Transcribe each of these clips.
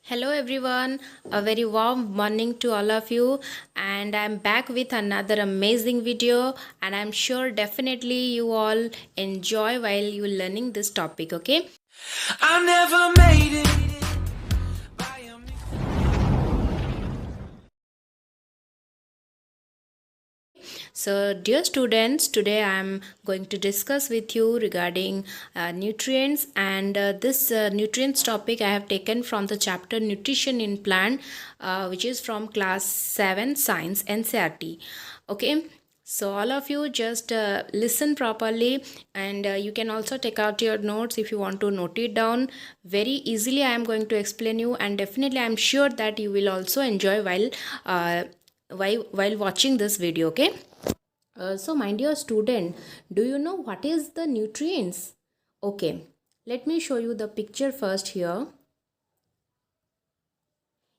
Hello everyone, a very warm morning to all of you, and I'm back with another amazing video, and I'm sure definitely you all enjoy while you learning this topic. Okay, I never made it. so dear students, today I'm going to discuss with you regarding nutrients, and this nutrients topic I have taken from the chapter Nutrition in Plant, which is from class 7 Science NCERT. Okay, so all of you just listen properly, and you can also take out your notes if you want to note it down. Very easily I am going to explain you, and definitely I am sure that you will also enjoy while watching this video. Okay, so my dear student, do you know what is the nutrients? Okay, let me show you the picture first here.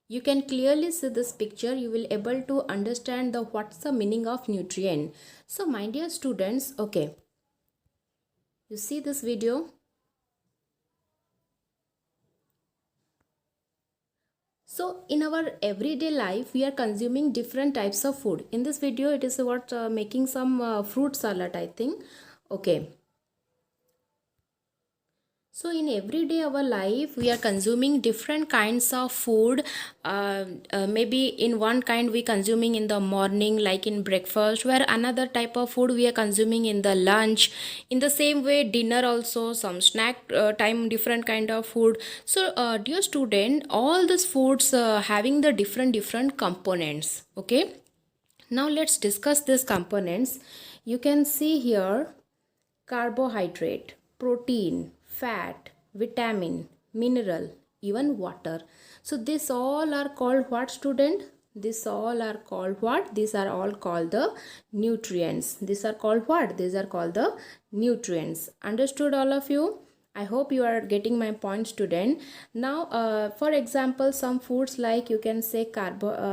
You can clearly see this picture. You will able to understand the what's the meaning of nutrient. So my dear students, okay, you see this video. So in our everyday life, we are consuming different types of food. In this video, it is about making some fruit salad, I think. Okay. So in everyday our life, we are consuming different kinds of food. Maybe in one kind we consuming in the morning, like in breakfast, where another type of food we are consuming in the lunch. In the same way, dinner also, some snack time, different kind of food. So dear student, all these foods having the different components. Okay. Now let's discuss these components. You can see here carbohydrate, protein, fat, vitamin, mineral, even water. So these all are called what, student? These all are called what? These are all called the nutrients. These are called what? These are called the nutrients. Understood all of you? I hope you are getting my point, student. Now, for example, some foods like you can say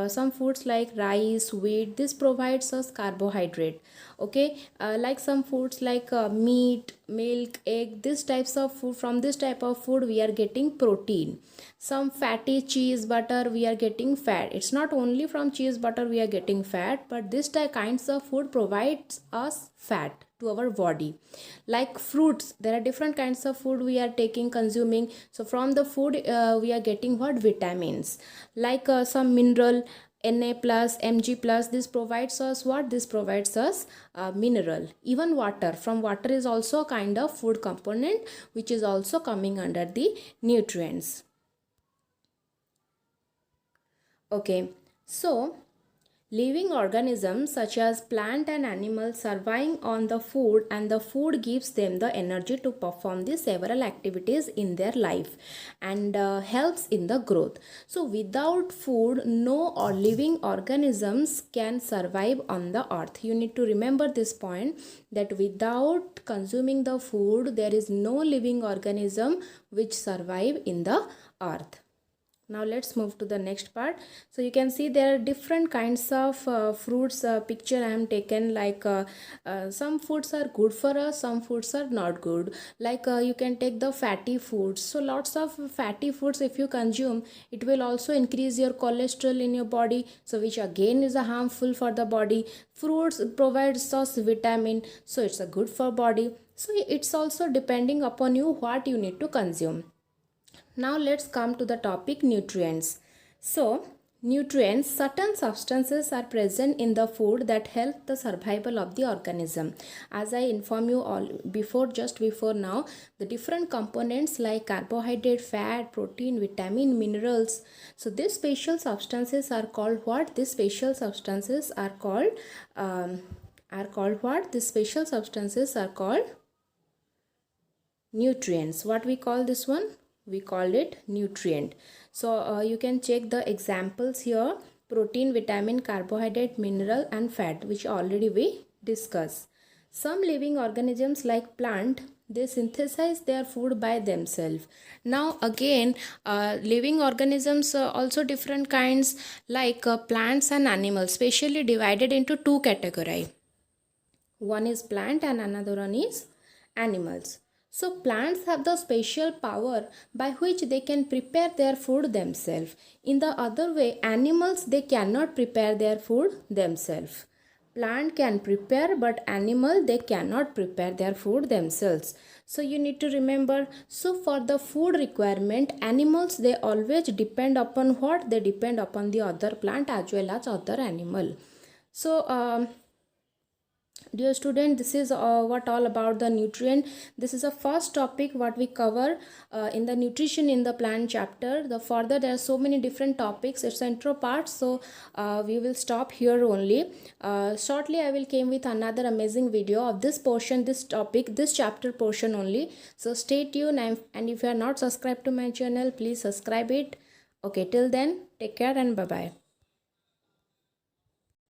some foods like rice, wheat, this provides us carbohydrate. Okay, like some foods like meat, milk, egg, this types of food. From this type of food, we are getting protein. Some fatty cheese, butter, we are getting fat. It's not only from cheese, butter we are getting fat, but this type kinds of food provides us fat to our body. Like fruits, there are different kinds of food we are taking, consuming. So from the food we are getting what? Vitamins, like some mineral, Na plus, Mg plus. This provides us what? This provides us mineral. Even water, from water is also a kind of food component, which is also coming under the nutrients. Okay, so living organisms such as plant and animals surviving on the food, and the food gives them the energy to perform the several activities in their life, and helps in the growth. So without food, no or living organisms can survive on the earth. You need to remember this point, that without consuming the food, there is no living organism which survive in the earth. Now let's move to the next part. So you can see there are different kinds of fruits picture I am taken, like some foods are good for us, some foods are not good. Like you can take the fatty foods. So lots of fatty foods if you consume, it will also increase your cholesterol in your body, so which again is a harmful for the body. Fruits provides us vitamin, so it's a good for body. So it's also depending upon you what you need to consume. Now let's come to the topic nutrients. So nutrients, certain substances are present in the food that help the survival of the organism. As I inform you all before, just before now, the different components like carbohydrate, fat, protein, vitamin, minerals. So these special substances are called what? These special substances are called what? These special substances are called nutrients. What we call this one? We call it nutrient. So you can check the examples here: protein, vitamin, carbohydrate, mineral and fat, which already we discussed. Some living organisms like plant, they synthesize their food by themselves. Now again, living organisms also different kinds, like plants and animals, specially divided into two categories. One is plant and another one is animals. So plants have the special power by which they can prepare their food themselves. In the other way, animals they cannot prepare their food themselves. Plant can prepare, but animal they cannot prepare their food themselves. So you need to remember, so for the food requirement, animals they always depend upon what? They depend upon the other plant as well as other animal. So dear student, this is what all about the nutrient. This is the first topic what we cover in the nutrition in the plant chapter. The further there are so many different topics, it's intro part, so we will stop here only. Shortly I will came with another amazing video of this portion, this topic, this chapter portion only. So stay tuned, and if you are not subscribed to my channel, please subscribe it. Okay, till then, take care and bye bye.